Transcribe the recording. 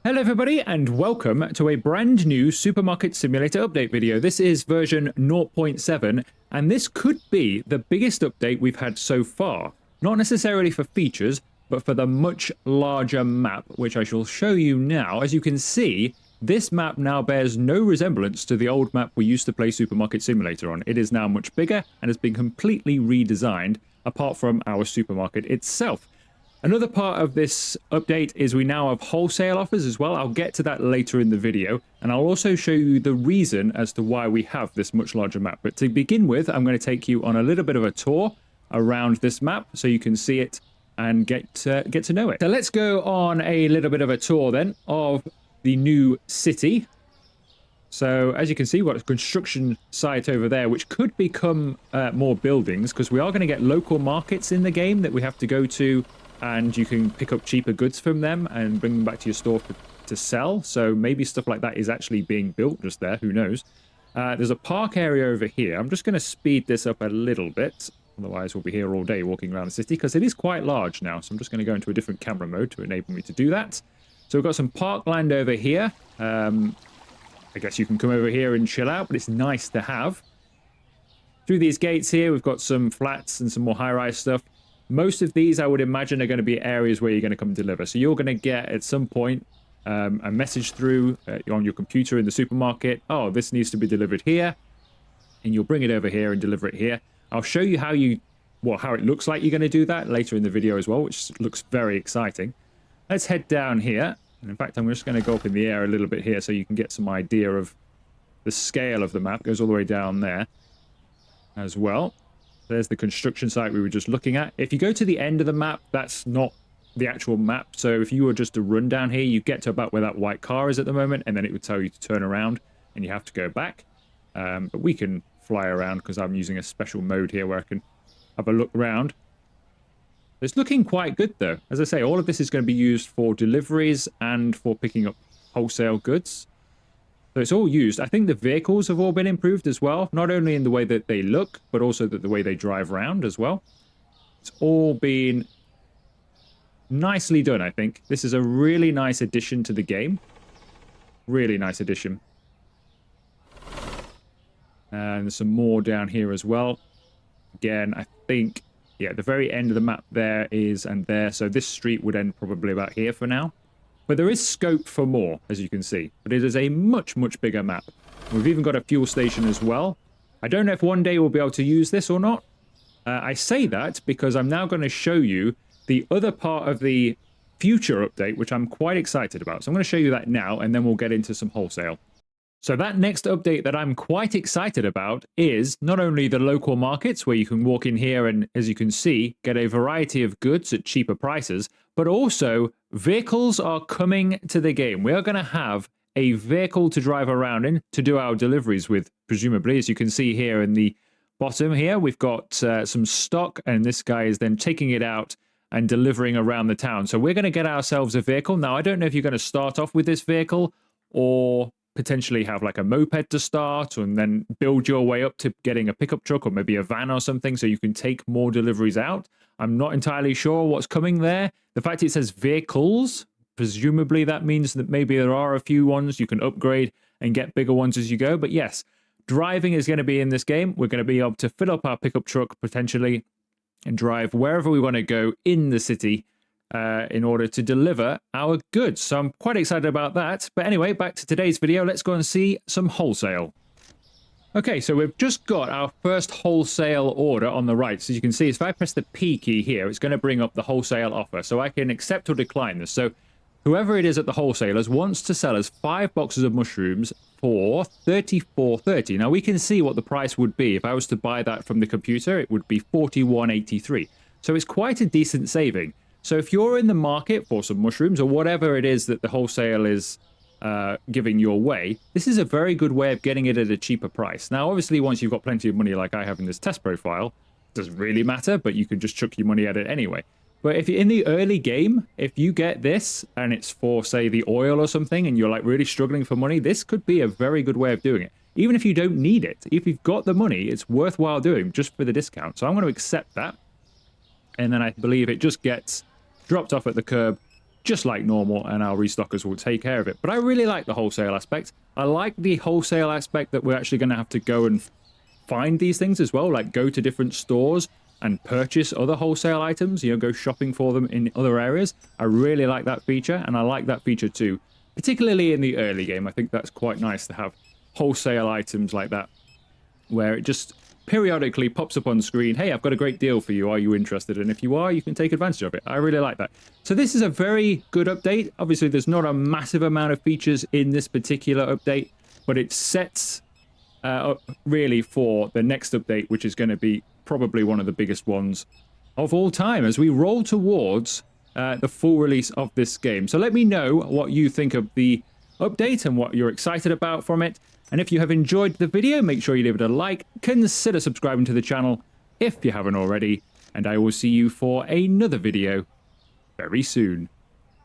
Hello everybody and welcome to a brand new Supermarket Simulator update video. This is version 0.7 and this could be the biggest update we've had so far. Not necessarily for features, but for the much larger map, which I shall show you now. As you can see, this map now bears no resemblance to the old map we used to play Supermarket Simulator on. It is now much bigger and has been completely redesigned, apart from our supermarket itself. Another part of this update is we now have wholesale offers as well. I'll get to that later in the video, and I'll also show you the reason as to why we have this much larger map. But to begin with, I'm going to take you on a little bit of a tour around this map so you can see it and get to know it. So let's go on a little bit of a tour then of the new city. So as you can see, we've got a construction site over there, which could become more buildings, because we are going to get local markets in the game that we have to go to, and you can pick up cheaper goods from them and bring them back to your store to sell. So maybe stuff like that is actually being built just there. Who knows? There's a park area over here. I'm just going to speed this up a little bit. Otherwise, we'll be here all day walking around the city because it is quite large now. So I'm just going to go into a different camera mode to enable me to do that. So we've got some parkland over here. I guess you can come over here and chill out, but it's nice to have. Through these gates here, we've got some flats and some more high-rise stuff. Most of these, I would imagine, are going to be areas where you're going to come deliver. So you're going to get, at some point, a message through on your computer in the supermarket. Oh, this needs to be delivered here. And you'll bring it over here and deliver it here. I'll show you how it looks like you're going to do that later in the video as well, which looks very exciting. Let's head down here. And in fact, I'm just going to go up in the air a little bit here so you can get some idea of the scale of the map. It goes all the way down there as well. There's the construction site we were just looking at. If you go to the end of the map, that's not the actual map. So if you were just to run down here, you get to about where that white car is at the moment, and then it would tell you to turn around, and you have to go back. But we can fly around because I'm using a special mode here where I can have a look around. It's looking quite good, though. As I say, all of this is going to be used for deliveries and for picking up wholesale goods. So it's all used. I think the vehicles have all been improved as well, not only in the way that they look, but also the way they drive around as well. It's all been nicely done, I think. This is a really nice addition to the game. Really nice addition. And there's some more down here as well. Again, I think, yeah, the very end of the map there is, and there. So this street would end probably about here for now. But there is scope for more, as you can see. But it is a much, much bigger map. We've even got a fuel station as well. I don't know if one day we'll be able to use this or not. I say that because I'm now going to show you the other part of the future update, which I'm quite excited about. So I'm going to show you that now, and then we'll get into some wholesale. So that next update that I'm quite excited about is not only the local markets where you can walk in here and, as you can see, get a variety of goods at cheaper prices, but also vehicles are coming to the game. We are going to have a vehicle to drive around in to do our deliveries with, presumably. As you can see here in the bottom here, we've got some stock, and this guy is then taking it out and delivering around the town. So we're going to get ourselves a vehicle. Now, I don't know if you're going to start off with this vehicle or potentially have like a moped to start and then build your way up to getting a pickup truck or maybe a van or something so you can take more deliveries out. I'm not entirely sure what's coming there. The fact it says vehicles, presumably that means that maybe there are a few ones you can upgrade and get bigger ones as you go. But yes, driving is going to be in this game. We're going to be able to fill up our pickup truck potentially and drive wherever we want to go in the city in order to deliver our goods. So I'm quite excited about that. But anyway, back to today's video. Let's go and see some wholesale. Okay, so we've just got our first wholesale order on the right. So you can see, if I press the P key here, it's going to bring up the wholesale offer. So I can accept or decline this. So whoever it is at the wholesalers wants to sell us 5 boxes of mushrooms for $34.30. Now we can see what the price would be. If I was to buy that from the computer, it would be $41.83. So it's quite a decent saving. So if you're in the market for some mushrooms or whatever it is that the wholesale is giving your way, this is a very good way of getting it at a cheaper price. Now, obviously, once you've got plenty of money like I have in this test profile, it doesn't really matter, but you can just chuck your money at it anyway. But if you're in the early game, if you get this and it's for, say, the oil or something, and you're like really struggling for money, this could be a very good way of doing it. Even if you don't need it, if you've got the money, it's worthwhile doing just for the discount. So I'm going to accept that. And then I believe it just gets dropped off at the curb just like normal, and our restockers will take care of it. But I really like the wholesale aspect. I like the wholesale aspect that we're actually going to have to go and find these things as well, like go to different stores and purchase other wholesale items, you know, go shopping for them in other areas. I really like that feature, and I like that feature too, particularly in the early game. I think that's quite nice to have wholesale items like that, where it just periodically pops up on screen, hey, I've got a great deal for you, are you interested? And if you are, you can take advantage of it. I really like that. So this is a very good update. Obviously, there's not a massive amount of features in this particular update, but it sets up really for the next update, which is going to be probably one of the biggest ones of all time as we roll towards the full release of this game. So let me know what you think of the update and what you're excited about from it. And if you have enjoyed the video, make sure you leave it a like, consider subscribing to the channel if you haven't already, and I will see you for another video very soon.